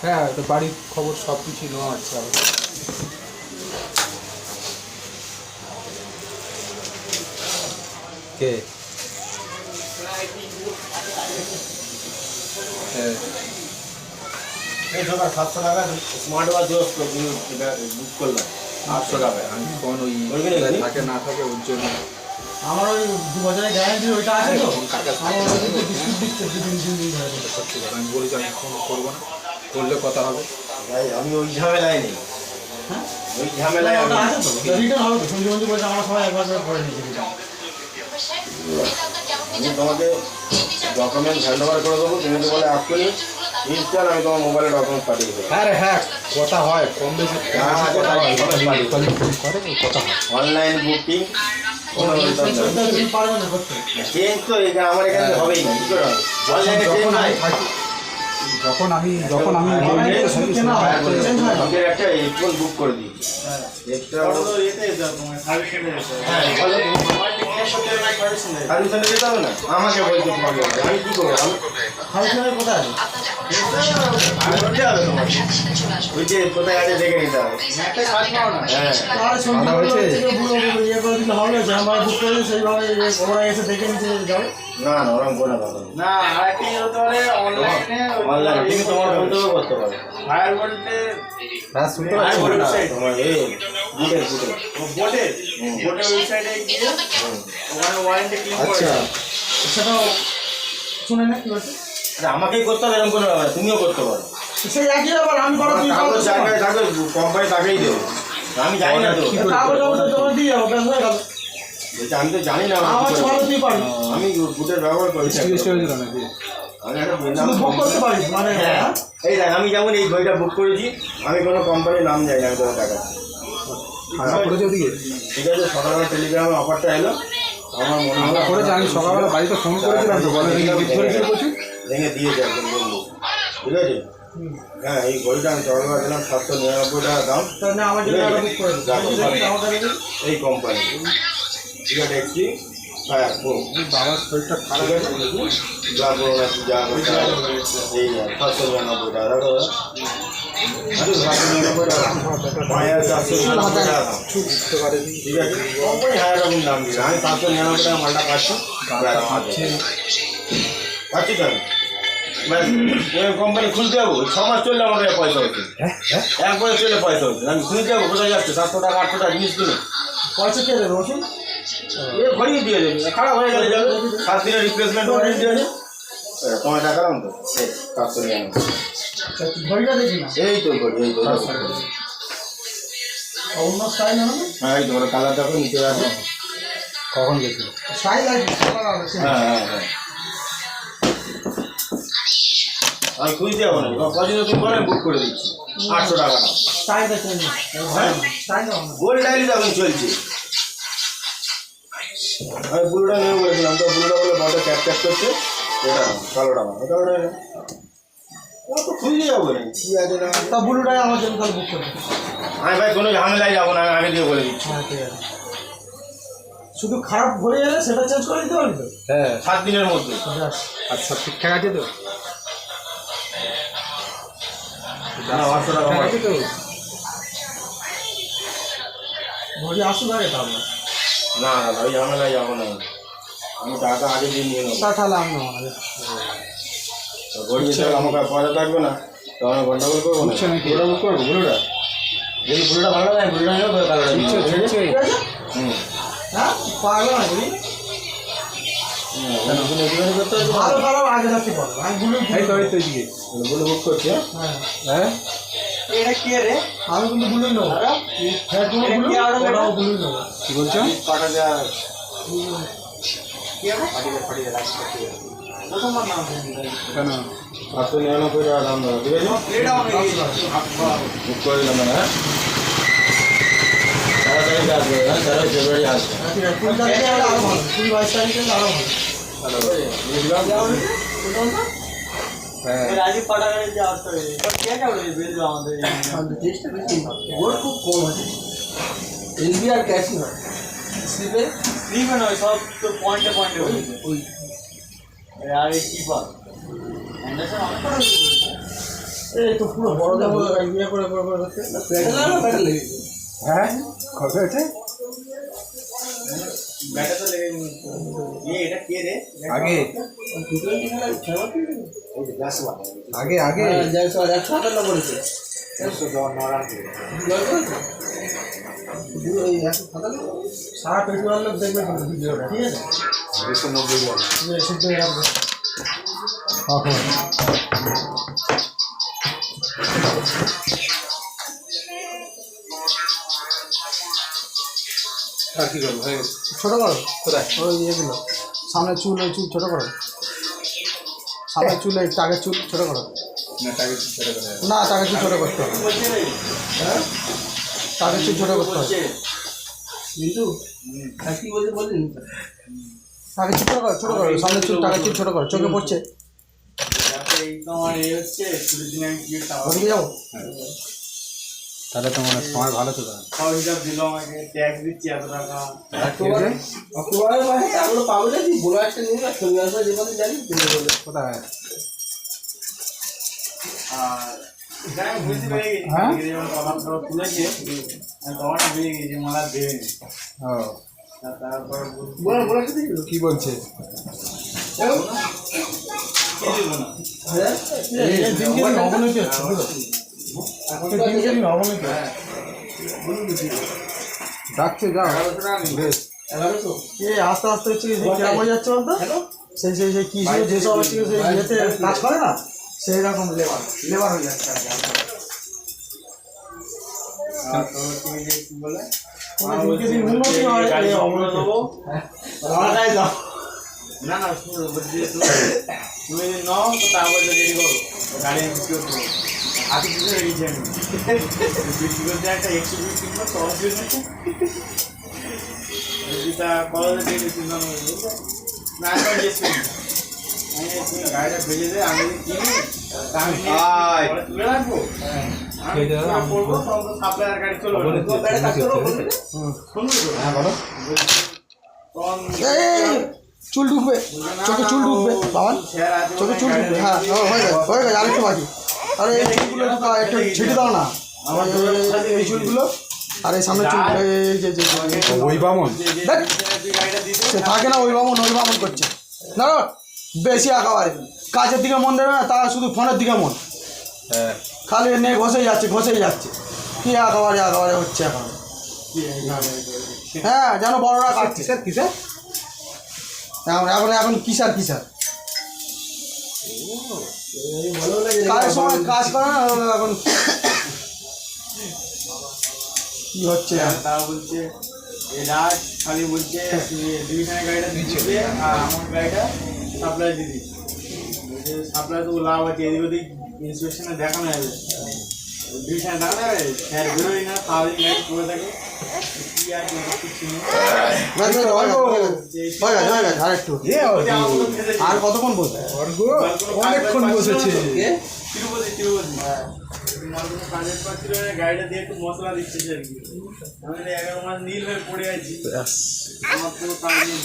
হ্যাঁ, তো বাড়ির খবর সব কিছু নেওয়া হচ্ছে আবার। কে? এই সকাল 700 টাকা স্মার্ট ওয়াচ বুক করলাম 800 টাকায়। আমি ফোন ওই থাকে না থাকে ওর জন্য। আমার ওই 2 বছরের গ্যারান্টি ওইটা আছে তো। আমি বলেছি আমি ফোন করবো না, করলে কথা হবে। ভাই আমি ওই ঝামেলায় নেই। হ্যাঁ ওই ঝামেলায় আমি আছে তো রিটার্ন হবে তো। সঞ্জীবন বলছে আমরা সবাই একবার করে নিয়েছি। আমি তোমাকে ডকুমেন্ট হ্যান্ড ওভার করে দেবো, তুমি তো বলে এক্ষুনি ইনস্ট্যান্ট আমি তোমার মোবাইলে ডকুমেন্ট পাঠিয়ে দেবো। হ্যাঁ রে হ্যাঁ, কথা হয় কম বেশি কথা হয়, কথা হয়। অনলাইন বুকিং পারবে না করতে। চেঞ্জ তো আমার এখানে হবেই না, কি করে হবে? অনলাইনে চেঞ্জ হয়। যখন আমি একটা হেডফোন বুক করে দিই। এক্সট্রা সার্ভিসে যেতে হবে না, আমাকে বলতে হবে। আমি কি করবো? সার্ভিসের কোথায় আছে? করতে হবে তোমার ওই যে কোথায় আছে দেখে নিতে হবে। হ্যাঁ আর সঞ্জীবন থেকে পুরো ইয়ে করে দিলে হবে যে আমরা বুক করে সেইভাবে ওরা এসে দেখে নিতে যাবে। না না ওরকম করে না, আরেকটা হতে পারে অনলাইনে। তুমি তোমার বন্ধুও করতে পারো। ফায়ার বলতে হ্যাঁ শুনতে পাচ্ছি তোমার এই বুটের ওয়েবসাইটে গিয়ে ওখানে ওয়ারেন্টি ক্লেম করে। আচ্ছা সেটাও শুনে না কি বলছে? আমাকেই করতে হবে এরকম কোনো ব্যাপার, তুমিও করতে পারো। সেই একই ব্যাপার আমি করো তুমি কাগজ জায়গায় থাকবে কোম্পানি তাকেই দেবে, আমি জানি না তো। কাগজ তোমার দিয়ে যাবো ব্যাস হয়ে গেল। আমি তো জানি না আমার ছোট তুই পারবি। আমি বুটের ব্যবহার করি। জিজ্ঞেস করেছিল নাকি? আমি একটা শুধু বুক করতে পারিস মানে হ্যাঁ এই দেখ আমি যেমন এই বইটা বুক করেছি, আমি কোনো কোম্পানির নাম জানি না, আমি তোমার টাকা করেছে ওদিকে ঠিক আছে। সকালবেলা টেলিগ্রামে অফারটা এলো, আমার মনে হলো করেছে। আমি সকালবেলা বাড়িতে ফোন করেছিলাম তো, বলে করেছিল প্রচুর ভেঙে দিয়েছে একদম বন্ধু, ঠিক আছে। হ্যাঁ এই ঘড়িটা আমি সকালবেলা দিলাম 799 টাকা দাম। তাহলে আমার জন্য একটা বুক করে দিন। এই কোম্পানি ঠিক আছে। একটি হ্যাঁ বাবার শরীরটা খারাপ ঠিক আছে, যা করো না যা করো এই 799 টাকা দেখো, 799 টাকা 5499 টাকা দাম। বুঝতে পারেনি। ঠিক আছে কোম্পানি হাজার রকম দাম দিচ্ছে, আমি 799 টাকা মালটা পাচ্ছি। পাচ্ছি তো আমি কোম্পানি খুলতে যাবো, 6 মাস চললে আমার কাছে পয়সা হচ্ছে। এক বছর চললে পয়সা হচ্ছে, আমি খুলতে যাবো কোথায় যাচ্ছে 700 টাকা 800 টাকা জিনিস কিনে পয়সা কে দেবে ওষুধ? এ ঘড়িয়ে দিয়ে দেবে, খারাপ হয়ে গেলে যাবে 7 দিনের রিপ্লেসমেন্ট ওয়ারেন্টি দিয়ে দেবে। তোমার টাকা দাম তো 799 ঘড়িটা দেখি না। এই তো ঘড়ি, এই তো অন্য স্টাইল না? হ্যাঁ এই তোমার কালার দেখো নিচে আছে। কখন গেছিল? স্টাইল আছে। হ্যাঁ হ্যাঁ হ্যাঁ আমি খুঁজতে যাবো না, পছন্দ তুমি বলে বুক করে দিচ্ছি 800 টাকা দাম। স্টাইল আছে না? হ্যাঁ স্টাইল না। গোল্ড ডাইলি এখন চলছে। আমি ব্লুটা নিয়ে বলেছিলাম তো, ব্লুটা বলে বলটা ক্যাপ ক্যাপ করছে, এটা কালোটা আমার কালোটা ও তো খুঁজে যাবো না কি আছে না। তা ব্লুটাই আমার জন্য তাহলে বুক করে দিন। আমি ভাই কোনো ঝামেলায় যাবো না, আমি আগে দিয়ে বলে দিচ্ছি। হ্যাঁ ঠিক আছে। শুধু খারাপ ঘড়ি এলে সেটা চেঞ্জ করে দিতে পারবি তো? হ্যাঁ 7 দিনের মধ্যে। ব্যাস। আর সব ঠিকঠাক আছে তো? না 800 টাকা ঠিকঠাক আছে তো? ঘড়ি আসুন আগে তাহলে। না না ভাই ঝামেলায় যাবো না, আমি টাকা আগে দিয়ে নিয়ে নেবো। তা তাহলে আমি নেবো না। ঘড়ি যেতে আমাকে পয়সা থাকবে না তো আমি গন্ডগোল করবো না। বুঝছে নাকি? ব্লুটা বুক করবো, ব্লুটা যদি ব্লুটা ভালো লাগে ব্লুটা নেবো, কালোটা বুঝছে, নিয়ে বুঝছে। ঠিক আছে? হুম হ্যাঁ পাগল না তুমি? করতে হবে। ভালো খারাপ আগে থাকতে পারবো। আমি ব্লু এই তো এদিকে। ব্লু বুক করছি। হ্যাঁ হ্যাঁ এটা কে রে? আমি কিন্তু ব্লু নেবো। হ্যাঁ তুমি ব্লু ওটাও ব্লু নেবো। কি বলছো? কাটা যায় কি হবে? প্রথমবার নাম কেন? 799 টাকা দাম দেবো, ঠিক আছে বুক করে দিলাম। হ্যাঁ 13 তারিখে আসবে, হ্যাঁ 13 ফেব্রুয়ারি আসবে। ঠিক আছে 20 তারিখে আরো ভালো 22 তারিখে আরো ভালো হ্যাঁ রাজীব পাটাগারে যাওয়ার তো কে যাবে বিল আমাদের টেস্টটা বেশি গোল খুব কম আছে এলবি আর ক্যাশই হয় স্লিপে নয় সব তো পয়েন্টে পয়েন্টে হয়েছে ওই আর এই কিপার এই তো পুরো বড় দেবো ইয়ে করে করতে প্যাডেল না প্যাডেল লেগেছে। হ্যাঁ কত হয়েছে ব্যাটা তো লেগে এটা কে রে আগে আগে আগে একশো হাজার না বলেছে সারা পেট্রোল লোক দেখবে কিন্তু ভিডিওটা ঠিক আছে 290 শুদ্ধ হয়ে রাখবে। আর কি করবো হয়ে গেছে ছোটো করো কোথায় ওই ইয়েগুলো সামনের চুল ওই চুল ছোটো করো সামনের চুল এই টাকের চুল ছোটো করো না টাকা ছেড়ে করে না টাকের চুল ছোটো করতে হবে টাকের চুল ছোটো করতে হবে কিন্তু কি বলছে বললি টাকের চুল ছোটো করো সামনের চুল টাকের চুল ছোটো করো চোখে পড়ছে ওদিকে যাবো তাহলে তো মানে সময় ভালো তো কোথায় কি বলছে ডাকছে যাও বেশ আস্তে আস্তে হচ্ছে কেমন হয়ে যাচ্ছে বলতো সেই সেই সেই কৃষি যেসব হচ্ছে সেই ইয়েতে কাজ করে না সেই রকম লেবার লেবার হয়ে যাচ্ছে উন্নতি হয় এই অবনতি না না শুনো বলছি তুমি যদি নাও তো তারপরে রেডি করো গাড়ি বিক্রি করবো হাতে কিছু রেখেছি আমি বিক্রি করতে একটা 120 কিনবো 100 তা কলেজে দিয়ে দিচ্ছি না আমি জিজ্ঞেস করি তুমি গাড়িটা ভেজে দে আমি কিনি আমি তুলে রাখবো আমি করবো তখন সাপ্লায়ার গাড়ি চলে চুল ঢুকবে চোখে চুল ঢুকবে বাবা চোখে চুল ঢুকবে হ্যাঁ হয়ে গেছে আরেকটু বাকি আরে এই চুলগুলো একটু ছিটে দাও না আমার এই চুলগুলো আর এই সামনে চুল এই যে ওই বামন সে থাকে না ওই বামন করছে না বেশি একেবারে কাজের দিকে মন দেবে না তারা শুধু ফোনের দিকে মন হ্যাঁ খালি নিয়ে ঘষেই যাচ্ছে কি একেবারে হচ্ছে এখন হ্যাঁ যেন বড়রা কাটছে কিসের কিসের এখন কিসার কাজের সময় কাজ করে না এখন কি হচ্ছে তারা বলছে এরা খালি বলছে ডিভিশনের গাড়িটা দিচ্ছে আর আমার গাড়িটা সাপ্লাই দিদি বলছে সাপ্লাই তো লাভ আছে এদিক ওদিক ইন্সপেকশনে দেখানো যাবে ডিভিশনে দেখানো যাবে স্যার বেরোই না সারাদিন গাড়ি পড়ে থাকে কি আর কিছু নেই আর কতক্ষণ বলতে অনেকক্ষণ বসেছে তিরুপতি কাজের পাচ্ছিল গাড়িটা দিয়ে একটু মশলা দিচ্ছে আর কি আমি 11 মাস নীল হয়ে পড়ে আছি আমার পুরো কাজ নিয়ে